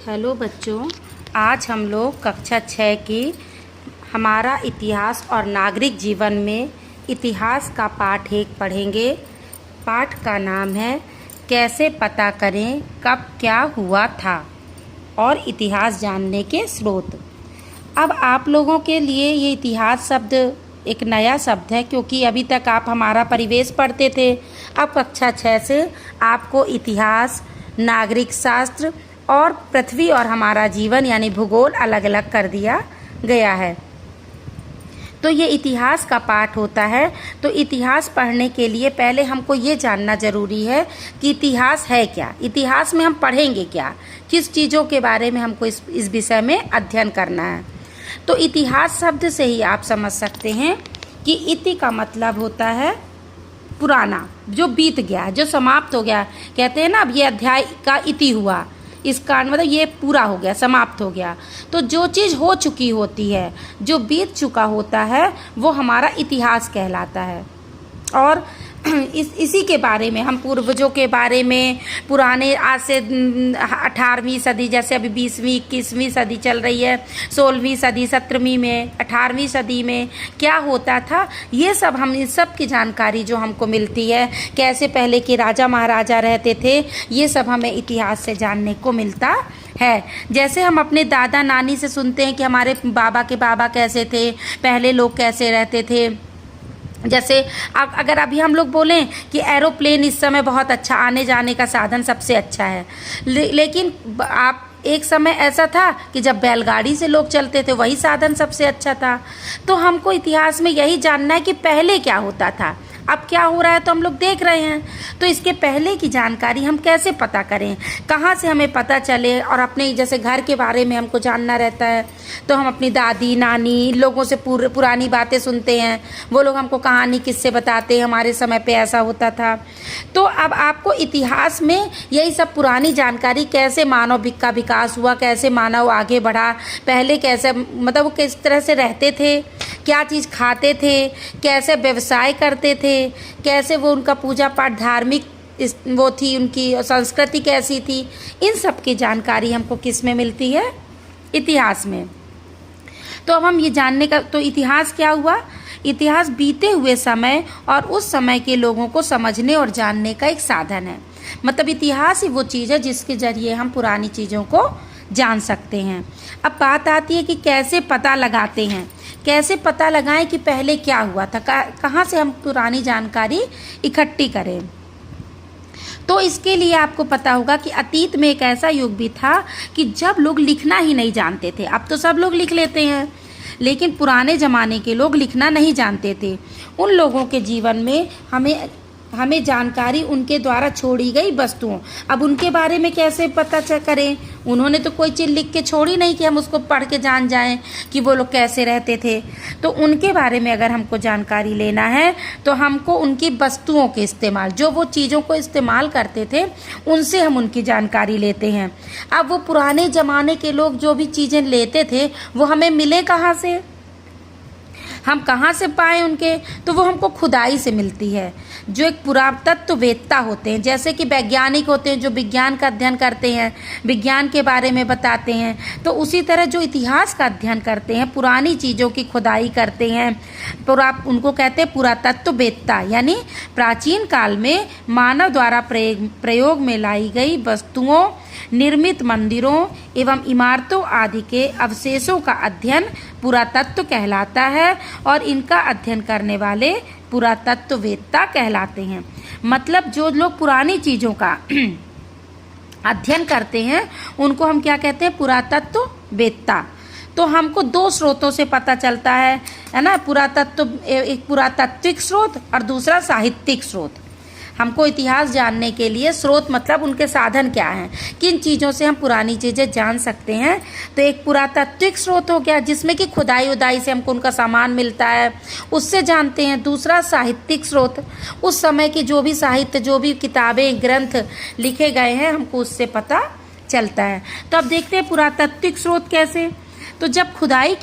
Hello बच्चों, आज हम लोग कक्षा 6 की हमारा इतिहास और नागरिक जीवन में इतिहास का पाठ 1 पढ़ेंगे। पाठ का नाम है कैसे पता करें कब क्या हुआ था और इतिहास जानने के स्रोत। अब आप लोगों के लिए ये इतिहास शब्द एक नया शब्द है, क्योंकि अभी तक आप हमारा परिवेश पढ़ते थे। अब कक्षा 6 से आपको इतिहास, नागरिक शास्त्र और पृथ्वी और हमारा जीवन यानी भूगोल अलग अलग कर दिया गया है। तो ये इतिहास का पाठ होता है। तो इतिहास पढ़ने के लिए पहले हमको ये जानना ज़रूरी है कि इतिहास है क्या, इतिहास में हम पढ़ेंगे क्या, किस चीज़ों के बारे में हमको इस विषय में अध्ययन करना है। तो इतिहास शब्द से ही आप समझ सकते हैं कि इति का मतलब होता है पुराना, जो बीत गया, जो समाप्त हो गया। कहते हैं ना, अब ये अध्याय का इति हुआ, इसका मतलब ये पूरा हो गया, समाप्त हो गया। तो जो चीज़ हो चुकी होती है, जो बीत चुका होता है, वो हमारा इतिहास कहलाता है। और इसी के बारे में हम पूर्वजों के बारे में, पुराने आज से 18वीं सदी, जैसे अभी 20वीं 21वीं सदी चल रही है, 16वीं सदी, 17वीं में, 18वीं सदी में क्या होता था, ये सब हम इस सब की जानकारी जो हमको मिलती है, कैसे पहले के राजा महाराजा रहते थे, ये सब हमें इतिहास से जानने को मिलता है। जैसे हम अपने दादा नानी से सुनते हैं कि हमारे बाबा के बाबा कैसे थे, पहले लोग कैसे रहते थे। जैसे अब अगर अभी हम लोग बोलें कि एरोप्लेन इस समय बहुत अच्छा, आने जाने का साधन सबसे अच्छा है, लेकिन आप एक समय ऐसा था कि जब बैलगाड़ी से लोग चलते थे, वही साधन सबसे अच्छा था। तो हमको इतिहास में यही जानना है कि पहले क्या होता था, अब क्या हो रहा है तो हम लोग देख रहे हैं। तो इसके पहले की जानकारी हम कैसे पता करें, कहाँ से हमें पता चले। और अपने जैसे घर के बारे में हमको जानना रहता है, तो हम अपनी दादी नानी लोगों से पुरानी बातें सुनते हैं, वो लोग हमको कहानी किस्से बताते हैं, हमारे समय पे ऐसा होता था। तो अब आपको इतिहास में यही सब पुरानी जानकारी, कैसे मानव का विकास हुआ, कैसे मानव आगे बढ़ा, पहले कैसे मतलब वो किस तरह से रहते थे, क्या चीज़ खाते थे, कैसे व्यवसाय करते थे, कैसे वो उनका पूजा पाठ धार्मिक वो थी, उनकी संस्कृति कैसी थी, इन सब की जानकारी हमको किस में मिलती है, इतिहास में। तो अब हम ये जानने का, तो इतिहास क्या हुआ, इतिहास बीते हुए समय और उस समय के लोगों को समझने और जानने का एक साधन है। मतलब इतिहास ही वो चीज़ है जिसके जरिए हम पुरानी चीज़ों को जान सकते हैं। अब बात आती है कि कैसे पता लगाते हैं, कैसे पता लगाएं कि पहले क्या हुआ था, कहाँ से हम पुरानी जानकारी इकट्ठी करें। तो इसके लिए आपको पता होगा कि अतीत में एक ऐसा युग भी था कि जब लोग लिखना ही नहीं जानते थे। अब तो सब लोग लिख लेते हैं, लेकिन पुराने ज़माने के लोग लिखना नहीं जानते थे। उन लोगों के जीवन में हमें जानकारी उनके द्वारा छोड़ी गई वस्तुओं, अब उनके बारे में कैसे पता करें। उन्होंने तो कोई चीज़ लिख के छोड़ी नहीं कि हम उसको पढ़ के जान जाएं कि वो लोग कैसे रहते थे। तो उनके बारे में अगर हमको जानकारी लेना है, तो हमको उनकी वस्तुओं के इस्तेमाल, जो वो चीज़ों को इस्तेमाल करते थे, उनसे हम उनकी जानकारी लेते हैं। अब वो पुराने ज़माने के लोग जो भी चीज़ें लेते थे, वो हमें मिले कहाँ से, हम कहाँ से पाएँ उनके, तो वो हमको खुदाई से मिलती है। जो एक पुरातत्ववेत्ता होते हैं, जैसे कि वैज्ञानिक होते हैं जो विज्ञान का अध्ययन करते हैं, विज्ञान के बारे में बताते हैं, तो उसी तरह जो इतिहास का अध्ययन करते हैं, पुरानी चीज़ों की खुदाई करते हैं, उनको कहते हैं पुरातत्ववेत्ता। यानी प्राचीन काल में मानव द्वारा प्रयोग में लाई गई वस्तुओं, निर्मित मंदिरों एवं इमारतों आदि के अवशेषों का अध्ययन पुरातत्व कहलाता है, और इनका अध्ययन करने वाले पुरातत्ववेत्ता कहलाते हैं। मतलब जो लोग पुरानी चीज़ों का अध्ययन करते हैं, उनको हम क्या कहते हैं, पुरातत्ववेत्ता। तो हमको 2 स्रोतों से पता चलता है ना, एक पुरातात्विक स्रोत और दूसरा साहित्यिक स्रोत। हमको इतिहास जानने के लिए स्रोत मतलब उनके साधन क्या हैं, किन चीज़ों से हम पुरानी चीज़ें जान सकते हैं। तो एक पुरातात्विक स्रोत हो गया, जिसमें कि खुदाई उदाई से हमको उनका सामान मिलता है, उससे जानते हैं। दूसरा साहित्यिक स्रोत, उस समय की जो भी साहित्य, जो भी किताबें ग्रंथ लिखे गए हैं, हमको उससे पता चलता है। तो अब देखते हैं पुरातात्विक स्रोत कैसे। तो जब खुदाई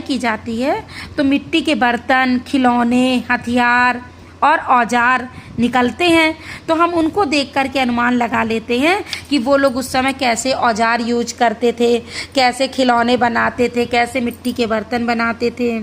की जाती है, तो मिट्टी के बर्तन, खिलौने, हथियार और औजार निकलते हैं, तो हम उनको देख कर के अनुमान लगा लेते हैं कि वो लोग उस समय कैसे औजार यूज करते थे, कैसे खिलौने बनाते थे, कैसे मिट्टी के बर्तन बनाते थे।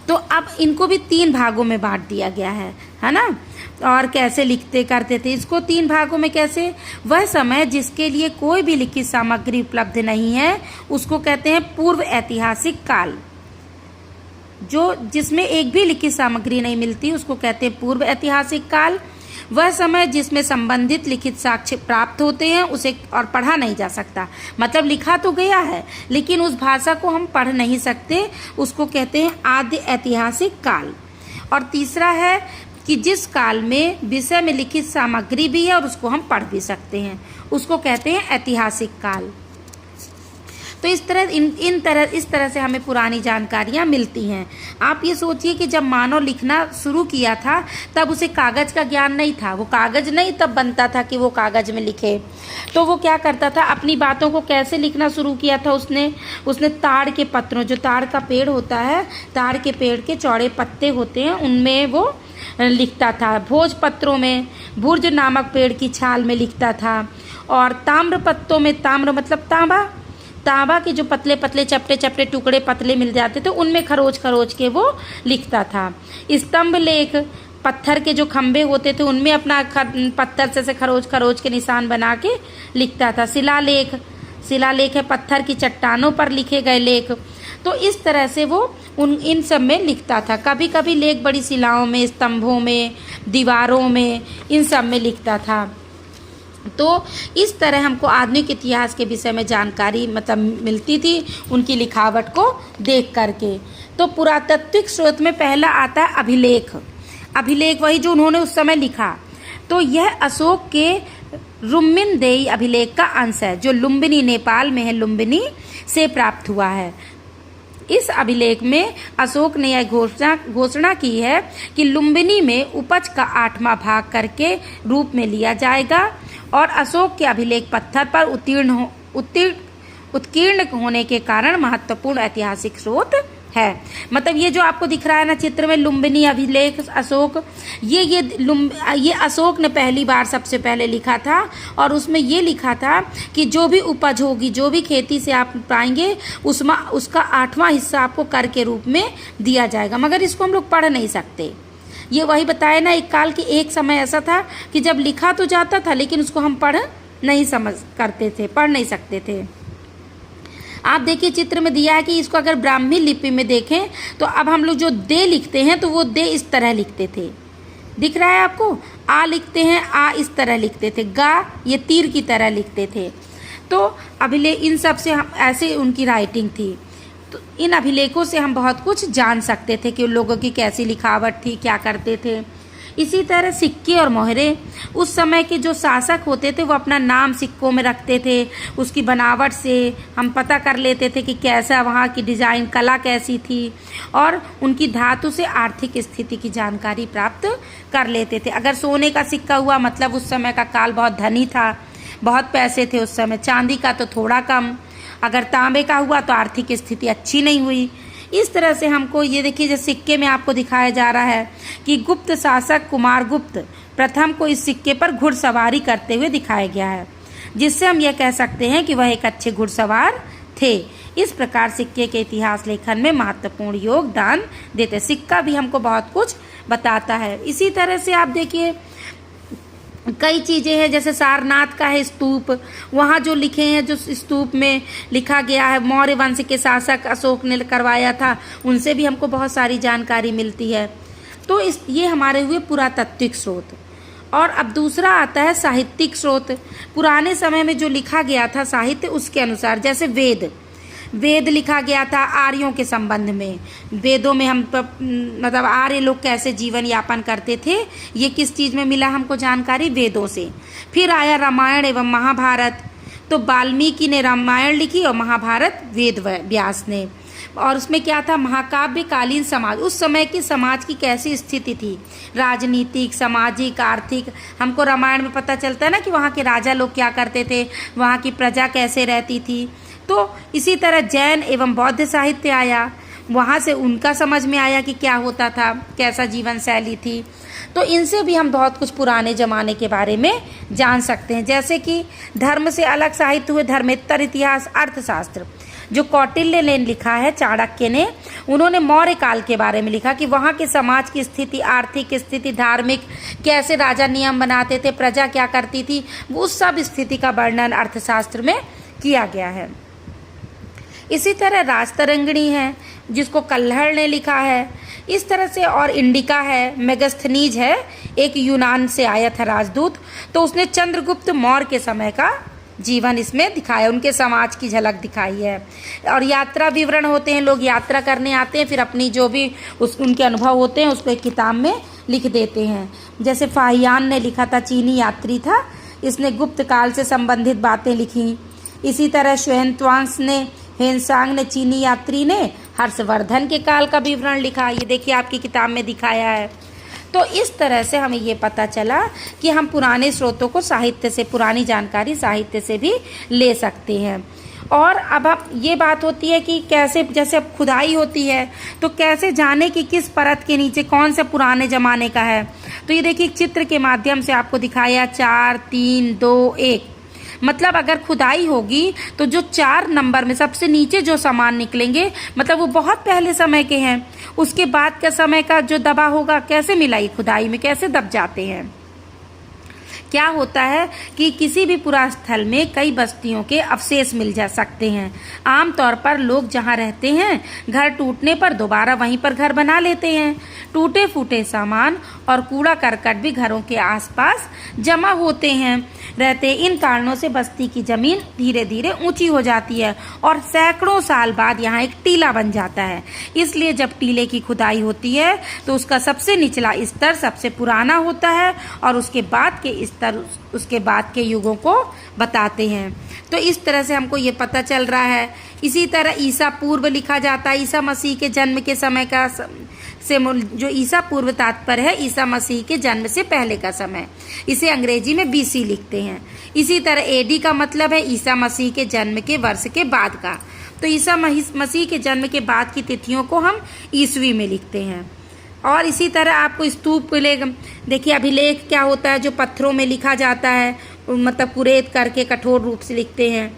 तो अब इनको भी 3 भागों में बांट दिया गया है ना। और कैसे लिखते करते थे इसको 3 भागों में कैसे? वह समय जिसके लिए कोई भी लिखित सामग्री उपलब्ध नहीं है उसको कहते हैं पूर्व ऐतिहासिक काल। जो जिसमें एक भी लिखित सामग्री नहीं मिलती उसको कहते हैं पूर्व ऐतिहासिक काल। वह समय जिसमें संबंधित लिखित साक्ष्य प्राप्त होते हैं उसे और पढ़ा नहीं जा सकता, मतलब लिखा तो गया है लेकिन उस भाषा को हम पढ़ नहीं सकते, उसको कहते हैं आदि ऐतिहासिक काल। और तीसरा है कि जिस काल में विषय में लिखित सामग्री भी है और उसको हम पढ़ भी सकते हैं, उसको कहते हैं ऐतिहासिक काल। तो इस तरह से हमें पुरानी जानकारियाँ मिलती हैं। आप ये सोचिए कि जब मानव लिखना शुरू किया था तब उसे कागज़ का ज्ञान नहीं था, वो कागज़ नहीं तब बनता था कि वो कागज़ में लिखे। तो वो क्या करता था, अपनी बातों को कैसे लिखना शुरू किया था उसने ताड़ के पत्रों, जो ताड़ का पेड़ होता है, ताड़ के पेड़ के चौड़े पत्ते होते हैं उनमें वो लिखता था। भोजपत्रों में भुर्ज नामक पेड़ की छाल में लिखता था। और ताम्र पत्तों में, ताम्र मतलब तांबा के जो पतले पतले चपटे चपटे टुकड़े पतले मिल जाते थे उनमें खरोच खरोच के वो लिखता था। स्तंभ लेख, पत्थर के जो खंबे होते थे उनमें अपना पत्थर से खरोच खरोच के निशान बना के लिखता था। शिलालेख है पत्थर की चट्टानों पर लिखे गए लेख। तो इस तरह से वो इन सब में लिखता था। कभी कभी लेख बड़ी शिलाओं में, स्तंभों में, दीवारों में, इन सब में लिखता था। तो इस तरह हमको आधुनिक इतिहास के विषय में जानकारी मतलब मिलती थी उनकी लिखावट को देख करके। तो पुरातात्विक स्रोत में पहला आता है अभिलेख, वही जो उन्होंने उस समय लिखा। तो यह अशोक के रुम्मिनदेई अभिलेख का अंश है जो लुम्बिनी, नेपाल में है, लुम्बिनी से प्राप्त हुआ है। इस अभिलेख में अशोक ने यह घोषणा की है कि लुम्बिनी में उपज का 8वां भाग करके रूप में लिया जाएगा और अशोक के अभिलेख पत्थर पर उत्कीर्ण होने के कारण महत्वपूर्ण ऐतिहासिक स्रोत है। मतलब ये जो आपको दिख रहा है ना चित्र में, लुम्बिनी अभिलेख अशोक, ये अशोक ने पहली बार सबसे पहले लिखा था और उसमें ये लिखा था कि जो भी उपज होगी, जो भी खेती से आप पाएंगे उसमें उसका 8वां हिस्सा आपको कर के रूप में दिया जाएगा। मगर इसको हम लोग पढ़ नहीं सकते। ये वही बताया ना, एक काल की एक समय ऐसा था कि जब लिखा तो जाता था लेकिन उसको हम पढ़ नहीं सकते थे। आप देखिए चित्र में दिया है कि इसको अगर ब्राह्मी लिपि में देखें तो अब हम लोग जो दे लिखते हैं तो वो दे इस तरह लिखते थे, दिख रहा है आपको। आ लिखते हैं, आ इस तरह लिखते थे। गा ये तीर की तरह लिखते थे। तो अभिलेख इन सब से हम ऐसे उनकी राइटिंग थी। तो इन अभिलेखों से हम बहुत कुछ जान सकते थे कि उन लोगों की कैसी लिखावट थी, क्या करते थे। इसी तरह सिक्के और मोहरे, उस समय के जो शासक होते थे वो अपना नाम सिक्कों में रखते थे। उसकी बनावट से हम पता कर लेते थे कि कैसा वहाँ की डिज़ाइन कला कैसी थी और उनकी धातु से आर्थिक स्थिति की जानकारी प्राप्त कर लेते थे। अगर सोने का सिक्का हुआ मतलब उस समय का काल बहुत धनी था, बहुत पैसे थे उस समय। चांदी का तो थोड़ा कम। अगर तांबे का हुआ तो आर्थिक स्थिति अच्छी नहीं हुई। इस तरह से हमको ये देखिए, जैसे सिक्के में आपको दिखाया जा रहा है कि गुप्त शासक कुमारगुप्त प्रथम को इस सिक्के पर घुड़सवारी करते हुए दिखाया गया है, जिससे हम यह कह सकते हैं कि वह एक अच्छे घुड़सवार थे। इस प्रकार सिक्के के इतिहास लेखन में महत्वपूर्ण योगदान देते। सिक्का भी हमको बहुत कुछ बताता है। इसी तरह से आप देखिए कई चीज़ें हैं, जैसे सारनाथ का है स्तूप, वहाँ जो लिखे हैं, जो स्तूप में लिखा गया है मौर्य वंश के शासक अशोक ने करवाया था, उनसे भी हमको बहुत सारी जानकारी मिलती है। तो ये हमारे हुए पुरातात्विक स्रोत। और अब दूसरा आता है साहित्यिक स्रोत। पुराने समय में जो लिखा गया था साहित्य, उसके अनुसार, जैसे वेद लिखा गया था आर्यों के संबंध में। वेदों में हम मतलब आर्य लोग कैसे जीवन यापन करते थे, ये किस चीज़ में मिला हमको जानकारी, वेदों से। फिर आया रामायण एवं महाभारत। तो वाल्मीकि ने रामायण लिखी और महाभारत वेद व्यास ने। और उसमें क्या था, महाकाव्यकालीन समाज, उस समय की समाज की कैसी स्थिति थी, राजनीतिक, सामाजिक, आर्थिक। हमको रामायण में पता चलता है ना कि वहाँ के राजा लोग क्या करते थे, वहाँ की प्रजा कैसे रहती थी। तो इसी तरह जैन एवं बौद्ध साहित्य आया, वहाँ से उनका समझ में आया कि क्या होता था, कैसा जीवन शैली थी। तो तो इनसे भी हम बहुत कुछ पुराने ज़माने के बारे में जान सकते हैं। जैसे कि धर्म से अलग साहित्य हुए धर्मेत्तर इतिहास अर्थशास्त्र, जो कौटिल्य ने लिखा है, चाणक्य ने, उन्होंने मौर्य काल के बारे में लिखा कि वहाँ के समाज की स्थिति, आर्थिक स्थिति, धार्मिक, कैसे राजा नियम बनाते थे, प्रजा क्या करती थी, उस सब स्थिति का वर्णन अर्थशास्त्र में किया गया है। इसी तरह राजतरंगिणी है जिसको कल्हड़ ने लिखा है। इस तरह से और इंडिका है, मेगस्थनीज है, एक यूनान से आया था राजदूत, तो उसने चंद्रगुप्त मौर्य के समय का जीवन इसमें दिखाया, उनके समाज की झलक दिखाई है। और यात्रा विवरण होते हैं, लोग यात्रा करने आते हैं, फिर अपनी जो भी उनके अनुभव होते हैं उसको एक किताब में लिख देते हैं। जैसे फाहियान ने लिखा था, चीनी यात्री था, इसने गुप्त काल से संबंधित बातें लिखी। इसी तरह हेनसांग ने, चीनी यात्री ने हर्षवर्धन के काल का विवरण लिखा, ये देखिए आपकी किताब में दिखाया है। तो इस तरह से हमें ये पता चला कि हम पुराने स्रोतों को साहित्य से, पुरानी जानकारी साहित्य से भी ले सकते हैं। और अब ये बात होती है कि कैसे, जैसे अब खुदाई होती है तो कैसे जाने कि किस परत के नीचे कौन से पुराने ज़माने का है। तो ये देखिए चित्र के माध्यम से आपको दिखाया 4, 3, 2, 1। मतलब अगर खुदाई होगी तो जो 4 नंबर में सबसे नीचे जो सामान निकलेंगे मतलब वो बहुत पहले समय के हैं। उसके बाद का समय का जो दबा होगा कैसे मिला, ये खुदाई में कैसे दब जाते हैं। क्या होता है कि किसी भी पुरास्थल में कई बस्तियों के अवशेष मिल जा सकते हैं। आमतौर पर लोग जहाँ रहते हैं घर टूटने पर दोबारा वहीं पर घर बना लेते हैं। टूटे फूटे सामान और कूड़ा करकट भी घरों के आसपास जमा होते हैं रहते। इन कारणों से बस्ती की जमीन धीरे धीरे ऊंची हो जाती है और सैकड़ों साल बाद यहाँ एक टीला बन जाता है। इसलिए जब टीले की खुदाई होती है तो उसका सबसे निचला स्तर सबसे पुराना होता है और उसके बाद के स्तर उसके बाद के युगों को बताते हैं। तो इस तरह से हमको ये पता चल रहा है। इसी तरह ईसा पूर्व लिखा जाता है। ईसा मसीह के जन्म के समय का से जो ईसा पूर्व तात्पर्य है ईसा मसीह के जन्म से पहले का समय, इसे अंग्रेजी में BC लिखते हैं। इसी तरह AD का मतलब है ईसा मसीह के जन्म के वर्ष के बाद का। तो ईसा मसीह के जन्म के बाद की तिथियों को हम ईसवी में लिखते हैं। और इसी तरह आपको स्तूप देखिए, अभिलेख क्या होता है, जो पत्थरों में लिखा जाता है, मतलब कुरेद करके कठोर रूप से लिखते हैं।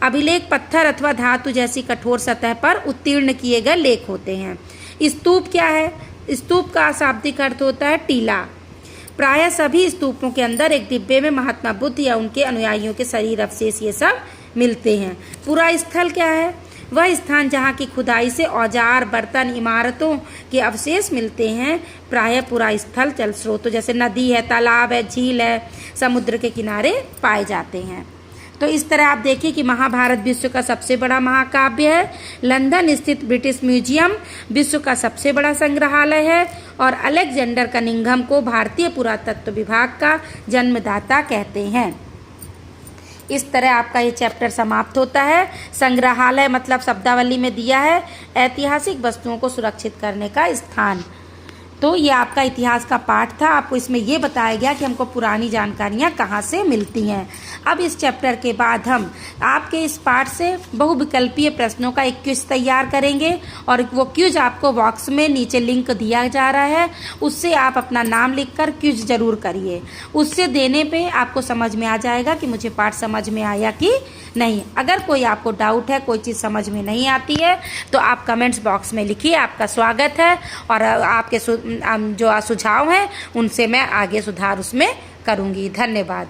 अभिलेख पत्थर अथवा धातु जैसी कठोर सतह पर उत्तीर्ण किए गए लेख होते हैं। स्तूप क्या है? स्तूप का शाब्दिक अर्थ होता है टीला। प्रायः सभी स्तूपों के अंदर एक डिब्बे में महात्मा बुद्ध या उनके अनुयायियों के शरीर अवशेष ये सब मिलते हैं। पूरा स्थल क्या है? वह स्थान जहाँ की खुदाई से औजार, बर्तन, इमारतों के अवशेष मिलते हैं। प्रायः पूरा स्थल जल स्रोतों जैसे नदी है, तालाब है, झील है, समुद्र के किनारे पाए जाते हैं। तो इस तरह आप देखिए कि महाभारत विश्व का सबसे बड़ा महाकाव्य है। लंदन स्थित ब्रिटिश म्यूजियम विश्व का सबसे बड़ा संग्रहालय है और अलेक्जेंडर कनिंघम को भारतीय पुरातत्व विभाग का जन्मदाता कहते हैं। इस तरह आपका ये चैप्टर समाप्त होता है। संग्रहालय मतलब शब्दावली में दिया है ऐतिहासिक वस्तुओं को सुरक्षित करने का स्थान। तो ये आपका इतिहास का पाठ था। आपको इसमें ये बताया गया कि हमको पुरानी जानकारियाँ कहाँ से मिलती हैं। अब इस चैप्टर के बाद हम आपके इस पाठ से बहुविकल्पीय प्रश्नों का एक क्विज तैयार करेंगे और वो क्विज आपको बॉक्स में नीचे लिंक दिया जा रहा है, उससे आप अपना नाम लिखकर क्विज जरूर करिए। उससे देने पे आपको समझ में आ जाएगा कि मुझे पाठ समझ में आया कि नहीं। अगर कोई आपको डाउट है, कोई चीज़ समझ में नहीं आती है तो आप कमेंट्स बॉक्स में लिखिए। आपका स्वागत है और आपके जो सुझाव हैं उनसे मैं आगे सुधार उसमें करूँगी। धन्यवाद।